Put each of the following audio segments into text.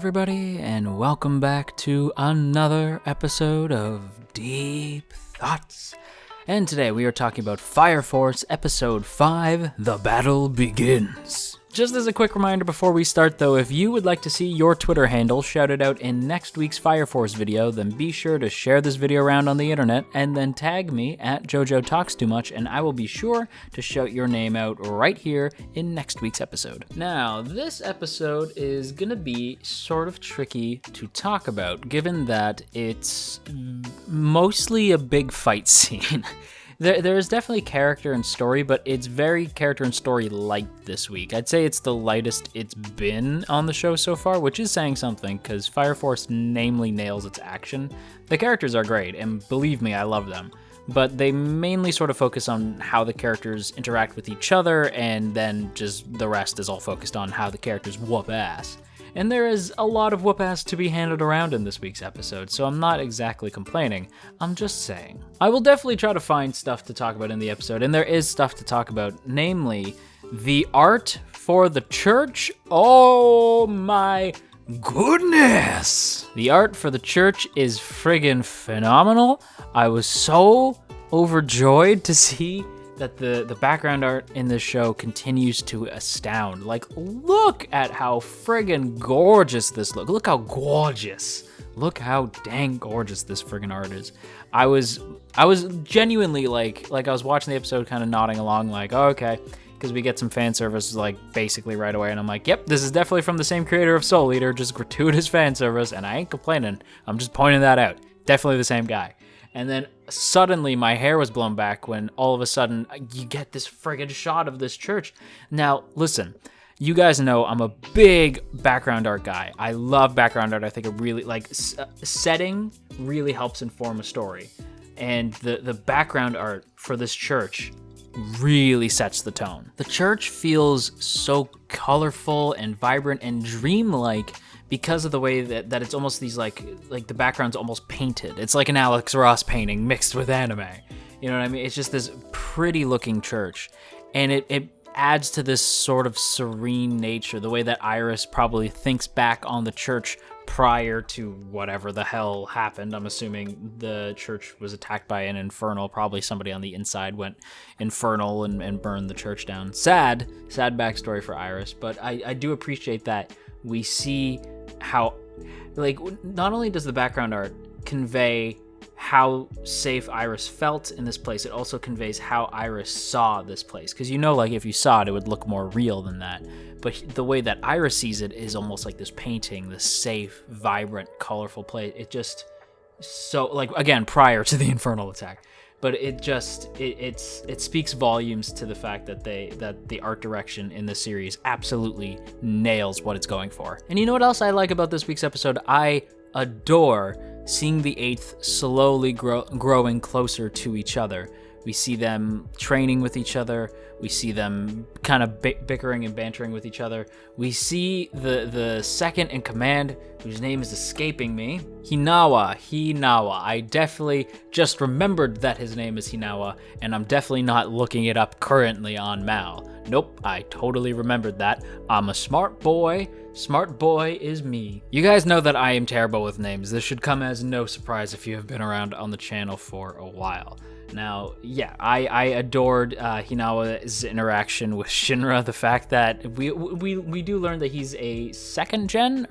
everybody, and welcome back to another episode of Deep Thoughts. And today we are talking about Fire Force Episode 5, The Battle Begins. Just as a quick reminder before we start though, if you would like to see your Twitter handle shouted out in next week's Fire Force video, then be sure to share this video around on the internet and then tag me at JoJo Talks Too Much, and I will be sure to shout your name out right here in next week's episode. Now, this episode is gonna be sort of tricky to talk about, given that it's mostly a big fight scene. There is definitely character and story, but it's very character and story light this week. I'd say it's the lightest it's been on the show so far, which is saying something, because Fire Force namely nails its action. The characters are great, and believe me, I love them. But they mainly sort of focus on how the characters interact with each other, and then just the rest is all focused on how the characters whoop ass. And there is a lot of whoop-ass to be handed around in this week's episode, so I'm not exactly complaining, I'm just saying. I will definitely try to find stuff to talk about in the episode, and there is stuff to talk about, namely, the art for the church. Oh my goodness! The art for the church is friggin' phenomenal. I was so overjoyed to see that the background art in this show continues to astound. Like, look at how friggin' gorgeous this looks. Look how gorgeous. Look how dang gorgeous this friggin' art is. I was genuinely like I was watching the episode kind of nodding along like, oh, okay, because we get some fan service like basically right away, and I'm like, yep, this is definitely from the same creator of Soul Eater, just gratuitous fan service, and I ain't complaining. I'm just pointing that out. Definitely the same guy. And then suddenly my hair was blown back when all of a sudden you get this friggin' shot of this church. Now, listen, you guys know I'm a big background art guy. I love background art. I think it really, setting really helps inform a story. And the background art for this church really sets the tone. The church feels so colorful and vibrant and dreamlike, because of the way that it's almost these like the background's almost painted. It's like an Alex Ross painting mixed with anime. You know what I mean? It's just this pretty looking church. And it adds to this sort of serene nature, the way that Iris probably thinks back on the church prior to whatever the hell happened. I'm assuming the church was attacked by an infernal. Probably somebody on the inside went infernal and burned the church down. Sad backstory for Iris, but I do appreciate that we see how, like, not only does the background art convey how safe Iris felt in this place, it also conveys how Iris saw this place. Because like if you saw it, it would look more real than that. But the way that Iris sees it is almost like this painting, this safe, vibrant, colorful place. It just so, like, again, prior to the infernal attack. But it speaks volumes to the fact that the art direction in this series absolutely nails what it's going for. And you know what else I like about this week's episode? I adore seeing the 8th slowly growing closer to each other. We see them training with each other. We see them kind of bickering and bantering with each other. We see the second in command, whose name is escaping me, Hinawa. I definitely just remembered that his name is Hinawa, and I'm definitely not looking it up currently on Mal. Nope, I totally remembered that. I'm a smart boy. Smart boy is me. You guys know that I am terrible with names. This should come as no surprise if you have been around on the channel for a while. Now, yeah, I adored Hinawa's interaction with Shinra. The fact that we do learn that he's a second generation,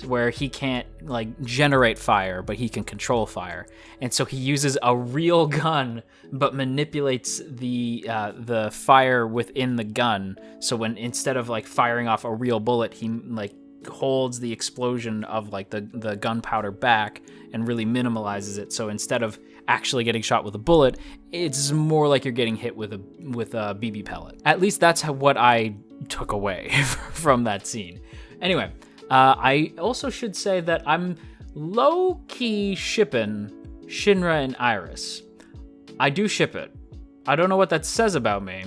where he can't like generate fire, but he can control fire, and so he uses a real gun, but manipulates the fire within the gun. So when instead of like firing off a real bullet, he like holds the explosion of like the gunpowder back and really minimalizes it. So instead of actually getting shot with a bullet, it's more like you're getting hit with a BB pellet. At least that's what I took away from that scene. Anyway, I also should say that I'm low-key shipping Shinra and Iris. I do ship it. I don't know what that says about me.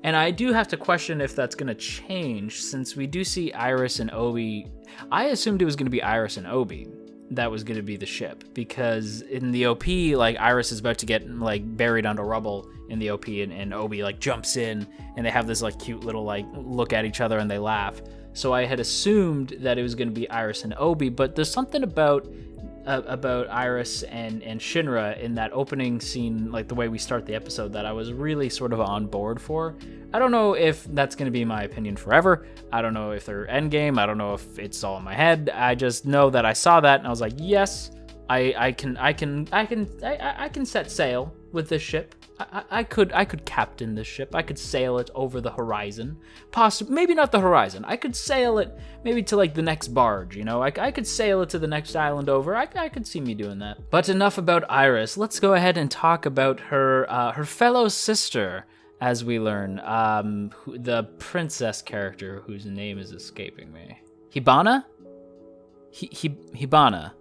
And I do have to question if that's going to change, since we do see Iris and Obi. I assumed it was going to be Iris and Obi that was going to be the ship, because in the OP, like, Iris is about to get like buried under rubble in the OP, and Obi like jumps in, and they have this like cute little like look at each other and they laugh. so I had assumed that it was going to be Iris and Obi, but there's something about Iris and Shinra in that opening scene, like the way we start the episode, that I was really sort of on board for. I don't know if that's going to be my opinion forever. I don't know if they're endgame. I don't know if it's all in my head. I just know that I saw that and I was like, yes, I can set sail with this ship. I could captain this ship. I could sail it over the horizon. Maybe not the horizon. I could sail it maybe to like the next barge, you know? I could sail it to the next island over. I could see me doing that. But enough about Iris. Let's go ahead and talk about her fellow sister, as we learn. The princess character whose name is escaping me. Hibana? Hibana.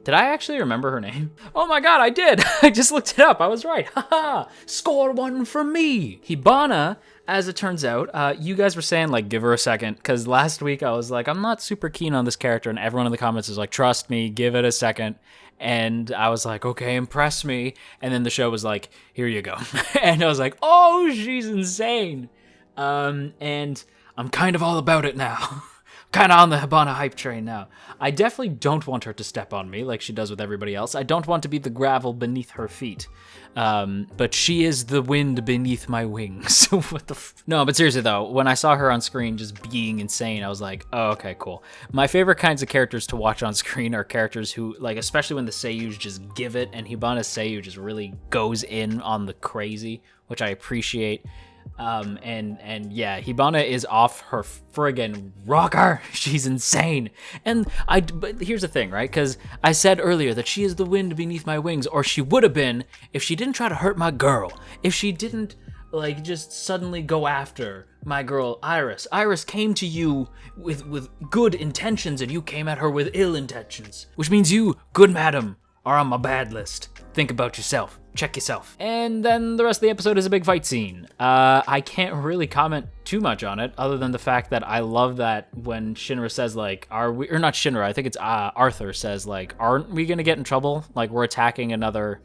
Did I actually remember her name? Oh my god, I did! I just looked it up. I was right. Haha! Score one for me! Hibana, as it turns out, you guys were saying, like, give her a second, because last week I was like, I'm not super keen on this character, and everyone in the comments is like, trust me, give it a second. And I was like, okay, impress me. And then the show was like, here you go. And I was like, oh, she's insane. And I'm kind of all about it now. Kind of on the Hibana hype train now. I definitely don't want her to step on me like she does with everybody else. I don't want to be the gravel beneath her feet. But she is the wind beneath my wings. What the No, but seriously though, when I saw her on screen just being insane, I was like, oh, okay, cool. My favorite kinds of characters to watch on screen are characters who, like, especially when the seiyus just give it, and Hibana's seiyu just really goes in on the crazy, which I appreciate. And yeah, Hibana is off her friggin' rocker. She's insane. But here's the thing, right? Because I said earlier that she is the wind beneath my wings, or she would have been if she didn't try to hurt my girl. If she didn't, like, just suddenly go after my girl, Iris. Iris came to you with good intentions, and you came at her with ill intentions. Which means you, good madam, are on my bad list. Think about yourself. Check yourself. And then the rest of the episode is a big fight scene. I can't really comment too much on it, other than the fact that I love that when Shinra says, like, or not Shinra, I think it's Arthur says, like, aren't we gonna get in trouble? Like, we're attacking another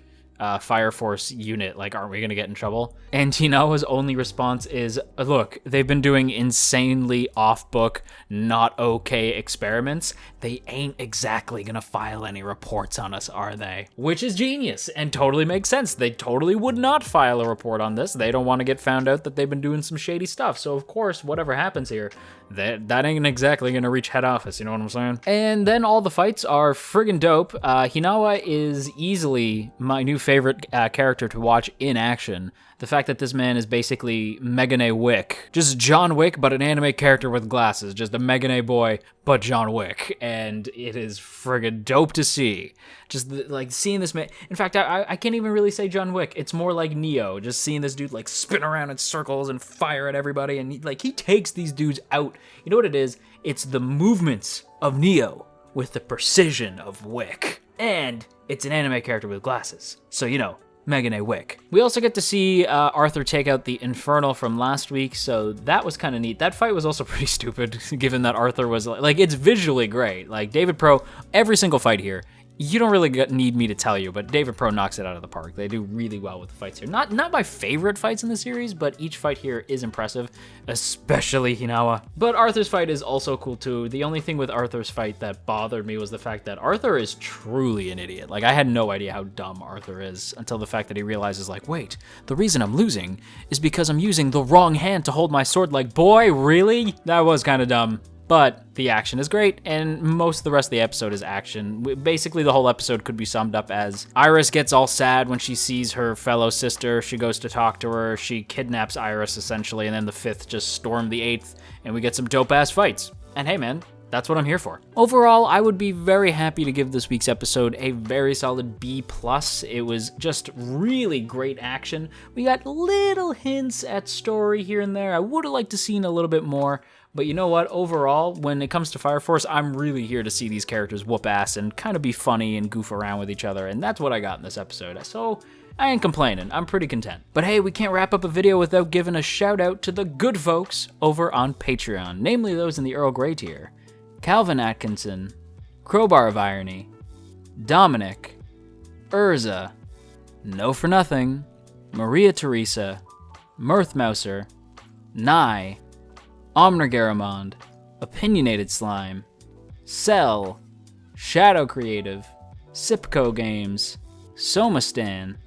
Fire Force unit, like, aren't we gonna get in trouble? And Hinawa's only response is, look, they've been doing insanely off-book, not okay experiments. They ain't exactly gonna file any reports on us, are they? Which is genius and totally makes sense. They totally would not file a report on this. They don't want to get found out that they've been doing some shady stuff. So of course, whatever happens here, that ain't exactly gonna reach head office, you know what I'm saying? And then all the fights are friggin' dope. Hinawa is easily my new favorite character to watch in action. The fact that this man is basically Megane Wick. Just John Wick, but an anime character with glasses. Just a Megane boy, but John Wick. And it is friggin' dope to see. Just, like, seeing this man... In fact, I can't even really say John Wick. It's more like Neo. Just seeing this dude, like, spin around in circles and fire at everybody. And, he takes these dudes out. You know what it is? It's the movements of Neo with the precision of Wick. And it's an anime character with glasses. So, you know, Megane Wick. We also get to see Arthur take out the Infernal from last week, so that was kind of neat. That fight was also pretty stupid, given that Arthur was, like, it's visually great. Like, David Pro, every single fight here, you don't really need me to tell you, but David Pro knocks it out of the park. They do really well with the fights here. Not my favorite fights in the series, but each fight here is impressive, especially Hinawa. But Arthur's fight is also cool too. The only thing with Arthur's fight that bothered me was the fact that Arthur is truly an idiot. Like, I had no idea how dumb Arthur is until the fact that he realizes, like, wait, the reason I'm losing is because I'm using the wrong hand to hold my sword. Like, boy, really? That was kind of dumb. But the action is great, and most of the rest of the episode is action. Basically, the whole episode could be summed up as Iris gets all sad when she sees her fellow sister. She goes to talk to her. She kidnaps Iris, essentially, and then the 5th just storm the 8th, and we get some dope-ass fights. And hey, man, that's what I'm here for. Overall, I would be very happy to give this week's episode a very solid B+. It was just really great action. We got little hints at story here and there. I would have liked to seen a little bit more. But you know what? Overall, when it comes to Fire Force, I'm really here to see these characters whoop ass and kind of be funny and goof around with each other. And that's what I got in this episode. So I ain't complaining. I'm pretty content. But hey, we can't wrap up a video without giving a shout out to the good folks over on Patreon. Namely those in the Earl Grey tier. Calvin Atkinson, Crowbar of Irony, Dominic, Urza, No For Nothing, Maria Teresa, Mirth Mouser, Nye, Omnigaramond, Opinionated Slime, Cell, Shadow Creative, Sipco Games, Somastan,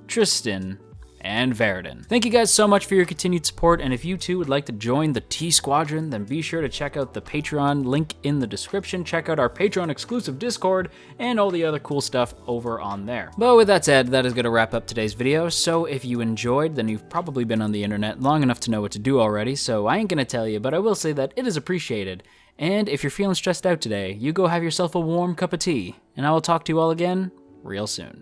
Tristan, and Veridin. Thank you guys so much for your continued support, and if you too would like to join the T Squadron, then be sure to check out the Patreon link in the description, check out our Patreon exclusive Discord, and all the other cool stuff over on there. But with that said, that is going to wrap up today's video, so if you enjoyed, then you've probably been on the internet long enough to know what to do already, so I ain't going to tell you, but I will say that it is appreciated. And if you're feeling stressed out today, you go have yourself a warm cup of tea, and I will talk to you all again real soon.